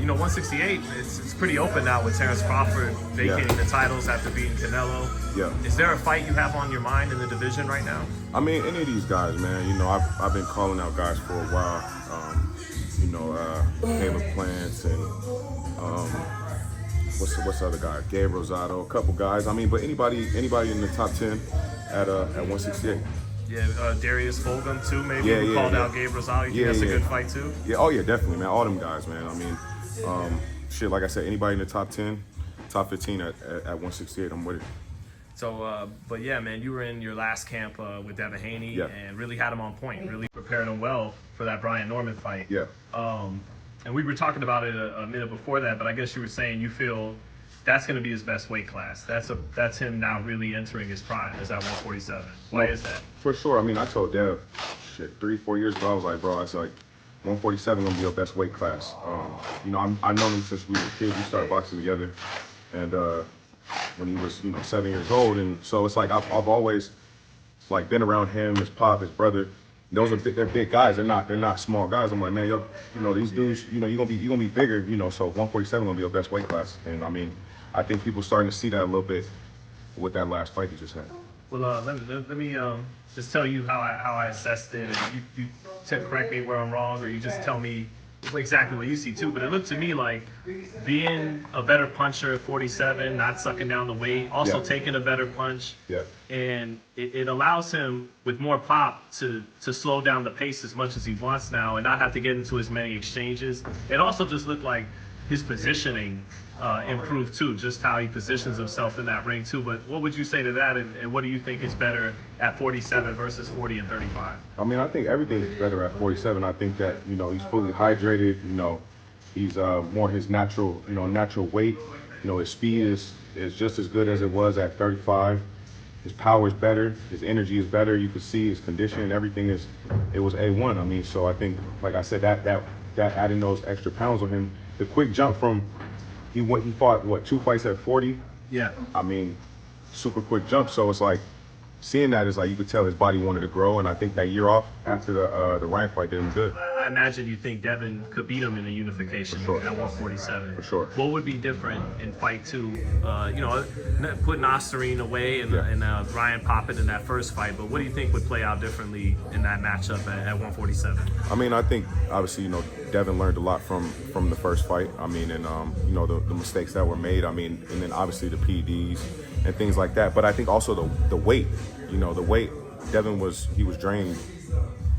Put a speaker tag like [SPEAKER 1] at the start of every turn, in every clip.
[SPEAKER 1] 168, it's pretty open now with Terrence Crawford vacating the titles after beating Canelo.
[SPEAKER 2] Yeah.
[SPEAKER 1] Is there a fight you have on your mind in the division right now?
[SPEAKER 2] I mean, any of these guys, man. I've been calling out guys for a while. Caleb Plants and what's the other guy? Gabe Rosado, a couple guys. I mean, but anybody in the top 10 at 168.
[SPEAKER 1] Yeah, Darius Fulgham too, maybe. We called out Gabe Rosado. You think that's a good fight too?
[SPEAKER 2] Yeah, oh yeah, definitely, man. All them guys, man. I mean, like I said, anybody in the top 10, top 15 at 168, I'm with it.
[SPEAKER 1] So, but yeah, man, you were in your last camp with Devin Haney and really had him on point, really prepared him well for that Brian Norman fight.
[SPEAKER 2] Yeah.
[SPEAKER 1] And we were talking about it a minute before that, but I guess you were saying you feel that's going to be his best weight class. That's him now really entering his prime, is that 147. Why is that?
[SPEAKER 2] For sure. I mean, I told Dev, 3-4 years ago, I was like, bro, I was like, 147 gonna be your best weight class. I've known him since we were kids. We started boxing together, and when he was 7 years old, and so it's like I've always like been around him, his pop, his brother. They're big guys. They're not small guys. I'm like, man, these dudes, you're gonna be bigger. So 147 gonna be your best weight class. And I mean, I think people starting to see that a little bit with that last fight he just had.
[SPEAKER 1] Well, let me just tell you how I assessed it, and you correct me where I'm wrong, or you just tell me exactly what you see too. But it looked to me like being a better puncher at 47, not sucking down the weight, also taking a better punch.
[SPEAKER 2] Yeah.
[SPEAKER 1] And it allows him with more pop to slow down the pace as much as he wants now and not have to get into as many exchanges. It also just looked like his positioning improved too, just how he positions himself in that ring too. But what would you say to that, and what do you think is better at 47 versus 40 and 35?
[SPEAKER 2] I mean, I think everything is better at 47. I think that he's fully hydrated. He's more his natural weight. His speed is just as good as it was at 35. His power is better. His energy is better. You could see his condition. Everything was A1. I mean, so I think, like I said, that adding those extra pounds on him, the quick jump from he fought 2 fights at 40.
[SPEAKER 1] Yeah.
[SPEAKER 2] I mean, super quick jump. So it's like seeing that is like you could tell his body wanted to grow, and I think that year off after the Ryan fight did him good.
[SPEAKER 1] I imagine you think Devin could beat him in a unification at 147.
[SPEAKER 2] For sure.
[SPEAKER 1] What would be different in fight two? Putting Osterine away and Ryan popping in that first fight, but what do you think would play out differently in that matchup at 147?
[SPEAKER 2] I mean, I think obviously Devin learned a lot from the first fight. I mean, and the mistakes that were made. I mean, and then obviously the PEDs and things like that. But I think also the weight. The weight. Devin was drained.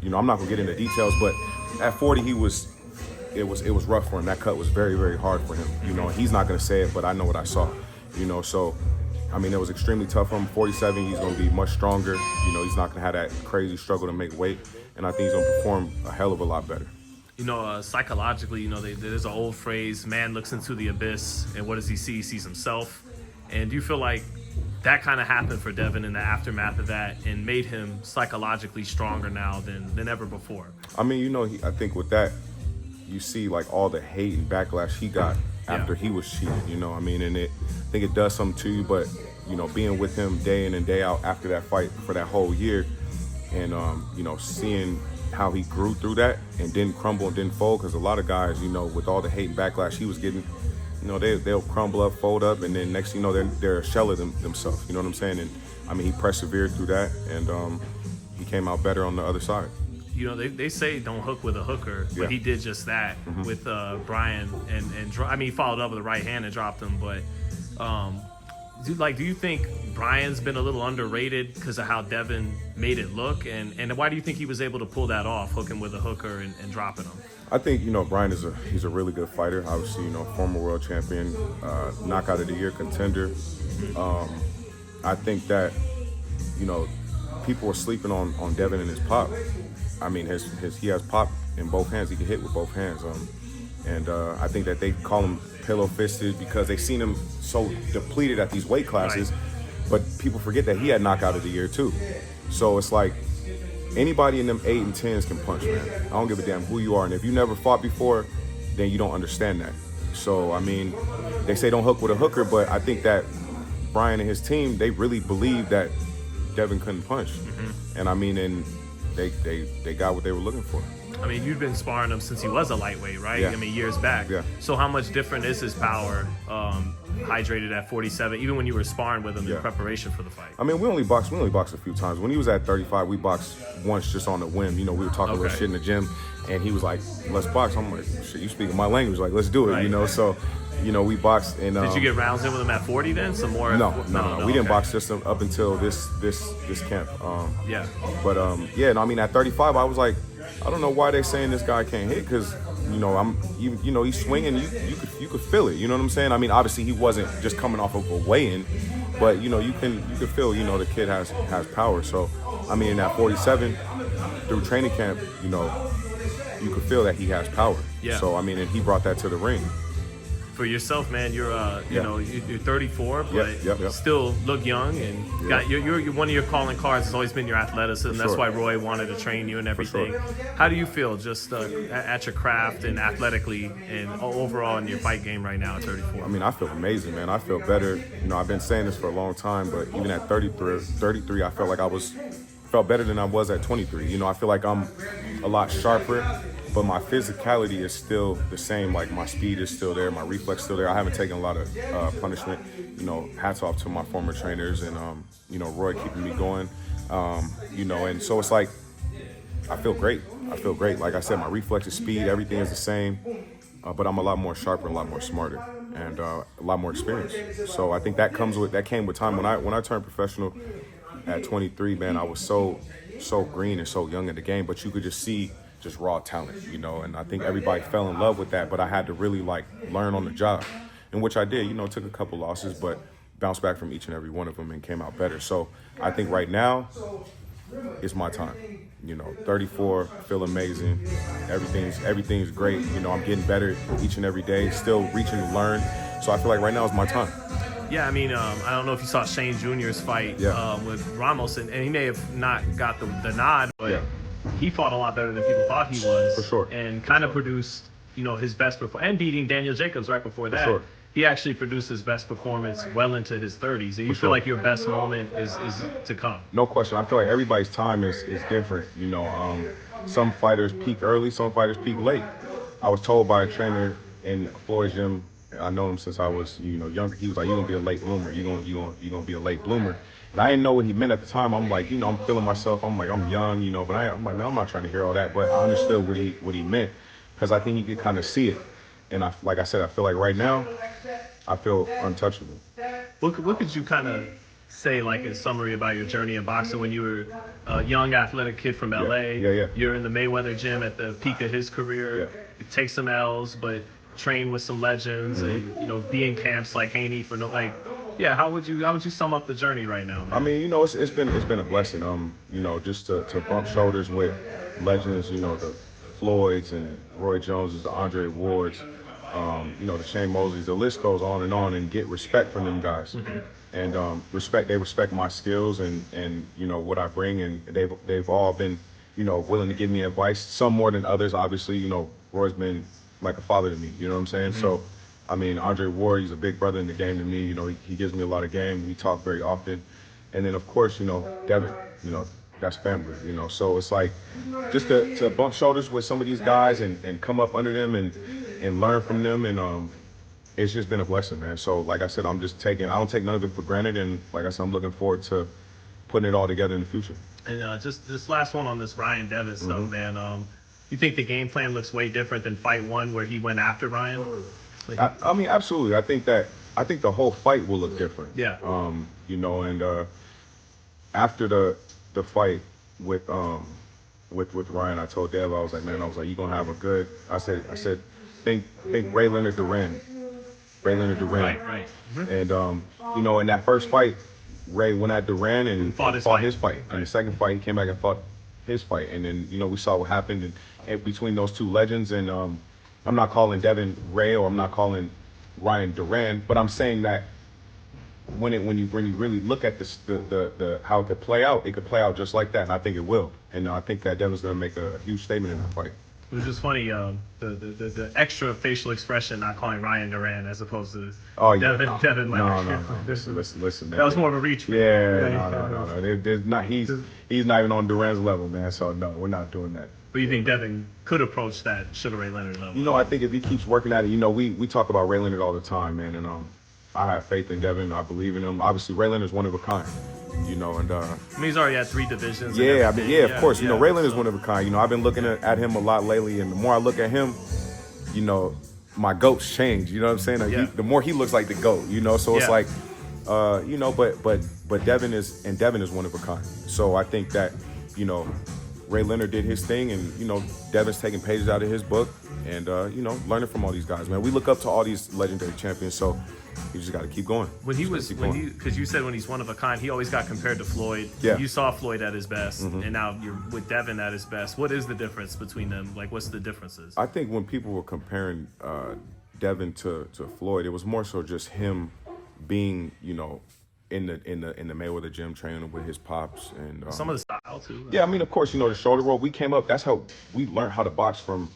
[SPEAKER 2] I'm not gonna get into details, but at 40 it was rough for him. That cut was very, very hard for him. He's not gonna say it, but I know what I saw. So I mean, it was extremely tough for him. 47, he's gonna be much stronger. He's not gonna have that crazy struggle to make weight, and I think he's gonna perform a hell of a lot better.
[SPEAKER 1] Psychologically, there's an old phrase: man looks into the abyss, and what does he see? He sees himself. And do you feel like that kind of happened for Devin in the aftermath of that and made him psychologically stronger now than ever before? I
[SPEAKER 2] mean, I think with that, you see like all the hate and backlash he got after he was cheated, I mean, and I think it does something to you, but, being with him day in and day out after that fight for that whole year and, seeing how he grew through that and didn't crumble and didn't fold, because a lot of guys, with all the hate and backlash he was getting, they'll crumble up, fold up, and then next thing you know, they're a shell of themselves. You know what I'm saying? And I mean, he persevered through that, and he came out better on the other side.
[SPEAKER 1] They say don't hook with a hooker, but he did just that with Brian, and he followed up with the right hand and dropped him. But do you think Brian's been a little underrated because of how Devin made it look, and why do you think he was able to pull that off, hooking with a hooker and dropping him?
[SPEAKER 2] I think Brian he's a really good fighter. Obviously, former world champion, knockout of the year contender. I think that people are sleeping on Devin and his pop. I mean, he has pop in both hands. He can hit with both hands. And I think that they call him pillow-fisted because they've seen him so depleted at these weight classes. Right. But people forget that he had knockout of the year too. So it's like anybody in them 8 and 10s can punch, man. I don't give a damn who you are. And if you never fought before, then you don't understand that. So, I mean, they say don't hook with a hooker, but I think that Brian and his team, they really believe that Devin couldn't punch. And I mean, and they got what they were looking for.
[SPEAKER 1] I mean, you've been sparring him since he was a lightweight, right?
[SPEAKER 2] Yeah.
[SPEAKER 1] I mean, years back.
[SPEAKER 2] Yeah.
[SPEAKER 1] So how much different is his power hydrated at 47, even when you were sparring with him in preparation for the fight?
[SPEAKER 2] I mean, we only boxed a few times. When he was at 35, we boxed once just on the whim. You know, we were talking a little shit in the gym, and he was like, "Let's box." I'm like, "Shit, you speaking my language? Like, let's do it."
[SPEAKER 1] Right.
[SPEAKER 2] You know, so you know, we boxed. And
[SPEAKER 1] did you get rounds in with him at 40 then? Some more?
[SPEAKER 2] No. We didn't box just up until this camp.
[SPEAKER 1] Yeah.
[SPEAKER 2] But yeah, no, I mean, at 35, I was like, I don't know why they saying this guy can't hit, because you know, he's swinging. You could feel it. You know what I'm saying? I mean, obviously he wasn't just coming off of a weigh-in, but you know, you can feel, you know, the kid has power. So I mean, at 47 through training camp, you know, you could feel that he has power.
[SPEAKER 1] Yeah.
[SPEAKER 2] So I mean, and he brought that to the ring.
[SPEAKER 1] For yourself, man, you're you know, you're 34, but still look young, and got you're one of your calling cards has always been your athleticism. That's why Roy wanted to train you and everything. How do you feel just at your craft and athletically and overall in your fight game right now at 34?
[SPEAKER 2] I mean, I feel amazing, man. I feel better. You know, I've been saying this for a long time, but even at 33, I felt like felt better than I was at 23. You know, I feel like I'm a lot sharper, but my physicality is still the same. Like, my speed is still there, my reflex still there. I haven't taken a lot of punishment. You know, hats off to my former trainers and you know, Roy keeping me going. You know, and so it's like, I feel great. Like I said, my reflexes, speed, everything is the same, but I'm a lot more sharper, a lot more smarter, and a lot more experienced. So I think that came with time. When I turned professional at 23, man, I was so green and so young in the game, but you could just see just raw talent, you know, and I think everybody fell in love with that, but I had to really like learn on the job, in which I did. You know, took a couple losses, but bounced back from each and every one of them and came out better. So I think right now it's my time. You know, 34, feel amazing. Everything's great. You know, I'm getting better each and every day, still reaching to learn. So I feel like right now is my time.
[SPEAKER 1] Yeah, I mean, I don't know if you saw Shane Jr.'s fight with Ramos, and he may have not got the nod, but he fought a lot better than people thought he was.
[SPEAKER 2] For sure.
[SPEAKER 1] And kind of produced, you know, his best and beating Daniel Jacobs right before that.
[SPEAKER 2] For sure.
[SPEAKER 1] He actually produced his best performance well into his 30s. And you feel like your best moment is to come.
[SPEAKER 2] No question. I feel like everybody's time is different. You know, some fighters peak early, some fighters peak late. I was told by a trainer in Floyd's gym, I know him since I was, you know, younger. He was like, "You're gonna be a late bloomer. You're gonna be a late bloomer." And I didn't know what he meant at the time. I'm like, you know, I'm feeling myself. I'm like, I'm young, you know, but I'm like, man, I'm not trying to hear all that. But I understood what he meant, because I think he could kind of see it. And like I said, I feel like right now, I feel untouchable.
[SPEAKER 1] What could you kind of say, like, in summary about your journey in boxing when you were a young athletic kid from LA?
[SPEAKER 2] Yeah.
[SPEAKER 1] You're in the Mayweather gym at the peak of his career. You take some L's, but train with some legends, and you know, be in camps like Haney for how would you sum up the journey right now, man?
[SPEAKER 2] I mean, you know, it's been a blessing. You know, just to bump shoulders with legends, you know, the Floyds and Roy Joneses, the Andre Wards, you know, the Shane Mosleys, the list goes on, and get respect from them guys. And they respect my skills and you know, what I bring, and they've all been, you know, willing to give me advice, some more than others, obviously. You know, Roy's been like a father to me, you know what I'm saying? So, I mean, Andre Ward, he's a big brother in the game to me. You know, he gives me a lot of game. We talk very often. And then, of course, you know, Devin, you know, that's family, you know. So it's like, just to bump shoulders with some of these guys and come up under them and learn from them. And it's just been a blessing, man. So, like I said, I don't take none of it for granted. And like I said, I'm looking forward to putting it all together in the future.
[SPEAKER 1] And just this last one on this Ryan Devin stuff, man. You think the game plan looks way different than fight one, where he went after Ryan?
[SPEAKER 2] I mean, absolutely. I think the whole fight will look different.
[SPEAKER 1] Yeah.
[SPEAKER 2] You know, and after the fight with Ryan, I told Dev, I was like, you gonna have a good. I said, think Leonard-Duran.
[SPEAKER 1] Right.
[SPEAKER 2] And you know, in that first fight, Ray went at Duran and fought his fight. And the second fight, he came back and fought his fight. And then, you know, we saw what happened and between those two legends. And I'm not calling Devin Ray, or I'm not calling Ryan Duran, but I'm saying that when you really look at this, the how it could play out just like that. And I think it will. And I think that Devin's gonna make a huge statement in that fight.
[SPEAKER 1] It was just funny, the extra facial expression not calling Ryan Duran as opposed to
[SPEAKER 2] Oh yeah.
[SPEAKER 1] Devin.
[SPEAKER 2] No. Listen, man.
[SPEAKER 1] That was more of a reach.
[SPEAKER 2] Yeah, no. There's not. He's not even on Duran's level, man. So no, we're not doing that.
[SPEAKER 1] But you think Devin could approach that Sugar Ray Leonard level?
[SPEAKER 2] You know, I think if he keeps working at it, you know, we talk about Ray Leonard all the time, man, and I have faith in Devin. I believe in him. Obviously, Ray Leonard's one of a kind. You know, and
[SPEAKER 1] I mean, he's already had 3 divisions.
[SPEAKER 2] yeah, I mean, of course. You know, Ray Leonard's one of a kind. You know, I've been looking at him a lot lately, and the more I look at him, you know, my goats change. You know what I'm saying? Like, the more he looks like the goat. You know, so it's like, you know, but Devin is one of a kind. So I think that, you know, Ray Leonard did his thing, and you know, Devin's taking pages out of his book, and you know, learning from all these guys, man. We look up to all these legendary champions, so you just got to keep going.
[SPEAKER 1] Because you said when he's one of a kind, he always got compared to Floyd.
[SPEAKER 2] Yeah.
[SPEAKER 1] You saw Floyd at his best, and now you're with Devin at his best. What is the difference between them? Like, what's the differences?
[SPEAKER 2] I think when people were comparing Devin to Floyd, it was more so just him being, you know, in the Mayweather gym training with his pops and
[SPEAKER 1] some of the style too.
[SPEAKER 2] Yeah, I mean, of course, you know, the shoulder roll. We came up. That's how we learned how to box from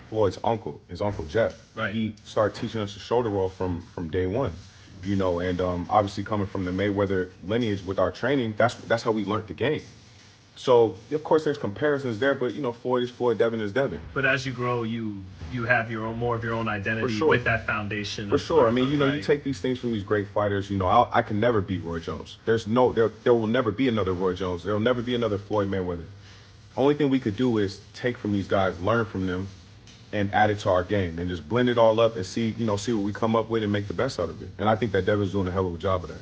[SPEAKER 2] Floyd's uncle, his uncle Jeff.
[SPEAKER 1] Right.
[SPEAKER 2] He started teaching us the shoulder roll from day one, you know, and obviously coming from the Mayweather lineage with our training, that's how we learned the game. So of course there's comparisons there, but you know, Floyd is Floyd, Devin is Devin.
[SPEAKER 1] But as you grow, you have more of your own identity with that foundation.
[SPEAKER 2] For sure. I mean, you know, you take these things from these great fighters. You know, I can never beat Roy Jones. There will never be another Roy Jones. There will never be another Floyd Mayweather. Only thing we could do is take from these guys, learn from them, and add it to our game, and just blend it all up and see what we come up with and make the best out of it. And I think that Devin's doing a hell of a job of that.